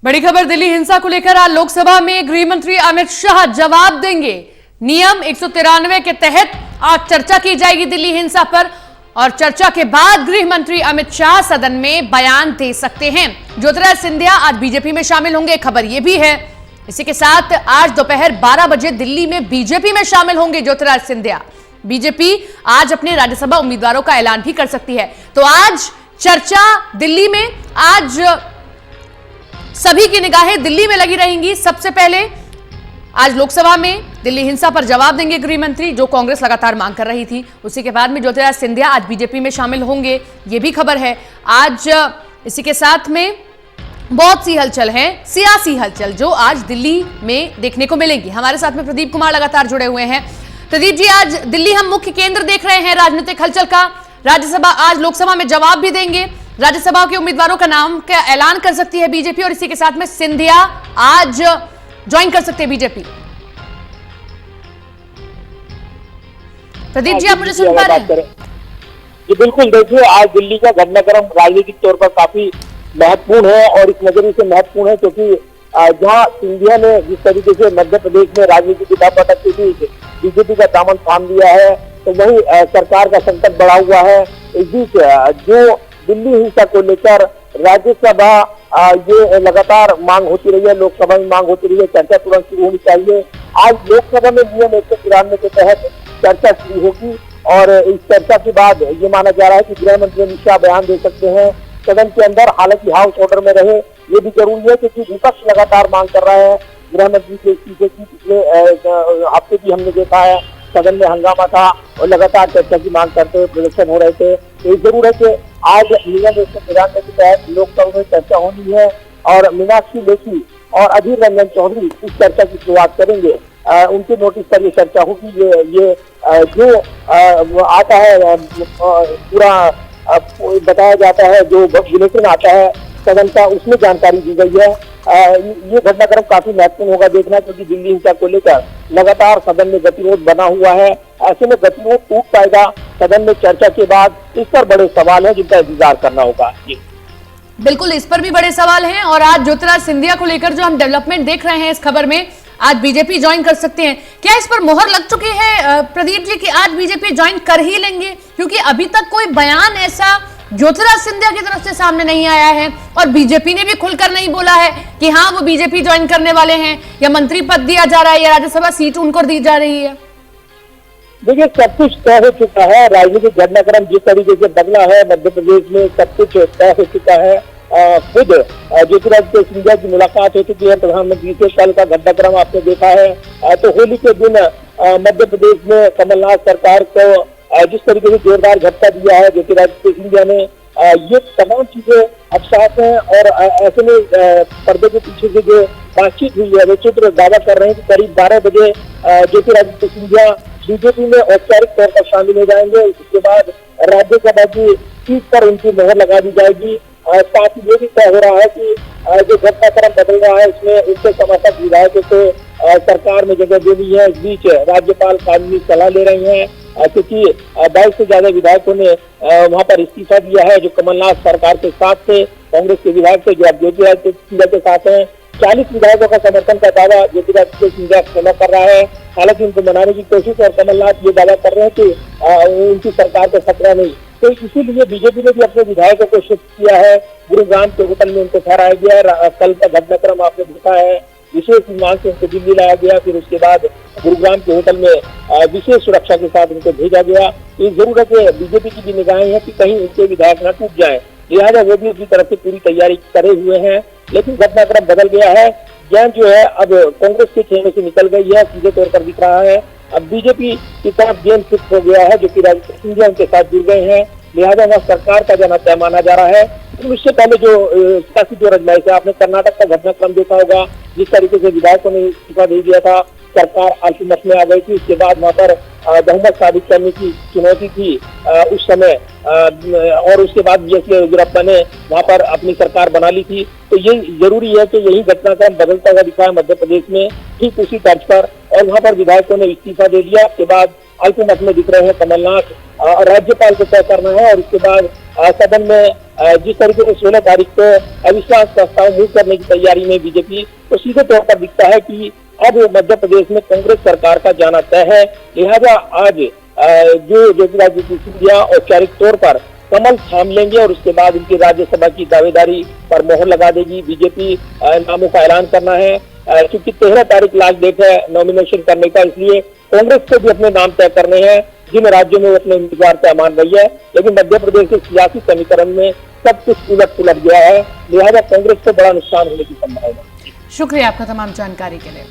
बड़ी खबर दिल्ली हिंसा को लेकर आज लोकसभा में गृह मंत्री अमित शाह जवाब देंगे। नियम 193 के तहत आज चर्चा की जाएगी दिल्ली हिंसा पर और चर्चा के बाद गृह मंत्री अमित शाह सदन में बयान दे सकते हैं। ज्योतिरादित्य सिंधिया आज बीजेपी में शामिल होंगे, खबर यह भी है। इसी के साथ आज दोपहर 12 बजे दिल्ली में बीजेपी में शामिल होंगे ज्योतिरादित्य सिंधिया। बीजेपी आज अपने राज्यसभा उम्मीदवारों का ऐलान भी कर सकती है। तो आज चर्चा दिल्ली में, आज सभी की निगाहें दिल्ली में लगी रहेंगी। सबसे पहले आज लोकसभा में दिल्ली हिंसा पर जवाब देंगे गृह मंत्री, जो कांग्रेस लगातार मांग कर रही थी। उसी के बाद में ज्योतिरादित्य सिंधिया आज बीजेपी में शामिल होंगे, ये भी खबर है। आज इसी के साथ में बहुत सी हलचल है, सियासी हलचल, जो आज दिल्ली में देखने को मिलेंगी। हमारे साथ में प्रदीप कुमार लगातार जुड़े हुए हैं। प्रदीप जी, आज दिल्ली हम मुख्य केंद्र देख रहे हैं राजनीतिक हलचल का। राज्यसभा आज लोकसभा में जवाब भी देंगे, राज्यसभा के उम्मीदवारों का नाम का ऐलान कर सकती है बीजेपी और इसी के साथ में सिंधिया आज ज्वाइन कर सकते हैं बीजेपी। प्रदीप जी, आप मुझे सुन पा रहे हैं? जी बिल्कुल, देखिए आज दिल्ली का घटनाक्रम राजनीतिक तौर पर काफी महत्वपूर्ण है और इस नजरिए से महत्वपूर्ण है क्योंकि जहां सिंधिया ने जिस तरीके से मध्य प्रदेश में राजनीति की दापटक के बीच बीजेपी का दामन थाम दिया है, तो वही सरकार का संकट बढ़ा हुआ है। इस बीच जो दिल्ली हिंसा को लेकर राज्यसभा ये लगातार मांग होती रही है, लोकसभा में मांग होती रही है, चर्चा तुरंत शुरू होनी चाहिए। आज लोकसभा में नियम 193 के तहत चर्चा शुरू होगी और इस चर्चा के बाद ये माना जा रहा है कि गृह मंत्री अमित शाह बयान दे सकते हैं सदन के अंदर। हालांकि हाउस ऑर्डर में रहे ये भी जरूरी है क्योंकि विपक्ष लगातार मांग कर रहा है गृह मंत्री के इस्तीफे की। पिछले हफ्ते भी हमने देखा है सदन में हंगामा था और लगातार चर्चा की मांग करते हुए प्रदर्शन हो रहे थे। तो ये जरूर है कि आज नियम 193 के तहत लोकसभा में चर्चा होनी है और मीनाक्षी लेखी और अधीर रंजन चौधरी इस चर्चा की शुरुआत करेंगे। उनके नोटिस पर ये चर्चा होगी। ये जो आता है पूरा बताया जाता है, जो बुलेटिन आता है सदन का, उसमें जानकारी दी गई है। ये घटनाक्रम काफी महत्वपूर्ण होगा देखना क्योंकि दिल्ली हिंसा को लेकर लगातार सदन में गतिरोध बना हुआ है। ऐसे में गतिरोध टूट पाएगा सदन में चर्चा के बाद, इस पर बड़े सवाल है जिनका इंतजार करना होगा। बिल्कुल, इस पर भी बड़े सवाल हैं और आज ज्योतिरादित्य सिंधिया को लेकर जो हम डेवलपमेंट देख रहे हैं इस खबर में, आज बीजेपी ज्वाइन कर सकते हैं। क्या इस पर मोहर लग चुकी है प्रदीप जी कि आज बीजेपी ज्वाइन कर ही लेंगे? क्योंकि अभी तक कोई बयान ऐसा ज्योतिरादित्य सिंधिया की तरफ से सामने नहीं आया है और बीजेपी ने भी खुलकर नहीं बोला है कि हाँ वो बीजेपी ज्वाइन करने वाले हैं, या मंत्री पद दिया जा रहा है या राज्यसभा सीट उनको दी जा रही है। देखिए, सब कुछ तय हो चुका है। राजनीतिक घटनाक्रम जिस तरीके से बदला है मध्य प्रदेश में, सब कुछ तय हो चुका है। खुद ज्योतिरादित्य सिंधिया की मुलाकात हो चुकी है प्रधानमंत्री से। कल का घटनाक्रम आपने देखा है। तो होली के दिन मध्य प्रदेश में कमलनाथ सरकार को जिस तरीके से जोरदार झटका दिया है ज्योतिरादित्य सिंधिया ने, ये तमाम चीजें अब साफ है। और ऐसे में पर्दे के पीछे से जो बातचीत हुई है वो चित्र दावा कर रहे हैं कि करीब 12 बजे ज्योतिरादित्य सिंधिया बीजेपी में औपचारिक तौर पर शामिल हो जाएंगे। इसके बाद राज्यसभा की सीट पर उनकी मोहर लगा दी जाएगी। साथ ही ये भी तय हो रहा है कि जो घटनाक्रम बदल रहा है उसमें उनके समर्थक विधायकों को सरकार में जगह देनी है। इस बीच राज्यपाल कानूनी सलाह ले रहे हैं क्योंकि 22 से ज्यादा विधायकों ने वहां पर इस्तीफा दिया है जो कमलनाथ सरकार के साथ थे। कांग्रेस के विधायक थे जो अब ज्योतिरादित्य सिंधिया के साथ हैं। 40 विधायकों का समर्थन का दावा ज्योतिरादित्य सिंधिया सेना कर रहा है। हालांकि उनको मनाने की कोशिश और कमलनाथ ये दावा कर रहे हैं कि उनकी सरकार को खतरा नहीं। तो इसीलिए बीजेपी ने भी अपने विधायकों को शिफ्ट किया है। गुरुग्राम के होटल में उनको ठहराया गया। कल का घटनाक्रम आपने देखा है, विशेष विमान से उनको दिल्ली लाया गया, फिर उसके बाद गुरुग्राम के होटल में विशेष सुरक्षा के साथ उनको भेजा गया। ये जरूर है कि बीजेपी की भी निगाहें हैं कि कहीं उनके विधायक न टूट जाए, लिहाजा वो भी अपनी तरफ से पूरी तैयारी करे हुए हैं। लेकिन घटनाक्रम बदल गया है। गेंद जो है अब कांग्रेस के खेमे से निकल गई है, सीधे तौर पर दिख रहा है। अब बीजेपी की तरफ गेंद फिक्स हो गया है, जो कि ज्योतिरादित्य सिंधिया उनके साथ जुड़ गए हैं। लिहाजा वह सरकार का जाना तय माना जा रहा है। लेकिन उससे पहले जो सियासी जो रजमाइश है, आपने कर्नाटक का घटनाक्रम देखा होगा, जिस तरीके से विधायकों ने इस्तीफा दे दिया था सरकार अल्पमत में आ गई थी। उसके बाद वहां पर बहुमत साबित करने की चुनौती थी उस समय, और उसके बाद बीएसपी येदियुरप्पा ने वहां पर अपनी सरकार बना ली थी। तो ये जरूरी है कि यही घटनाक्रम बदलता हुआ दिखा है मध्य प्रदेश में, ठीक उसी तर्ज पर। और वहां पर विधायकों ने इस्तीफा दे दिया। उसके बाद अल्पमत में दिख रहे हैं कमलनाथ, और राज्यपाल को तय करना है। और उसके बाद सदन में जिस तरीके से 16 तारीख को अविश्वास प्रस्ताव मूव करने की तैयारी में बीजेपी, तो सीधे तौर पर दिखता है कि अब मध्य प्रदेश में कांग्रेस सरकार का जाना तय है। लिहाजा आज जो ज्योतिरादित्य सिंधिया औपचारिक तौर पर कमल थाम लेंगे और उसके बाद उनकी राज्यसभा की दावेदारी पर मोहर लगा देगी। बीजेपी नामों का ऐलान करना है, क्योंकि 13 तारीख लास्ट डेट है नॉमिनेशन करने का, इसलिए कांग्रेस को भी अपने नाम तय करने हैं जिन राज्यों में वो अपने उम्मीदवार तय मान रही है। लेकिन मध्य प्रदेश के सियासी समीकरण में सब कुछ उलट पुलट गया है, लिहाजा कांग्रेस को बड़ा नुकसान होने की संभावना है। शुक्रिया आपका तमाम जानकारी के लिए।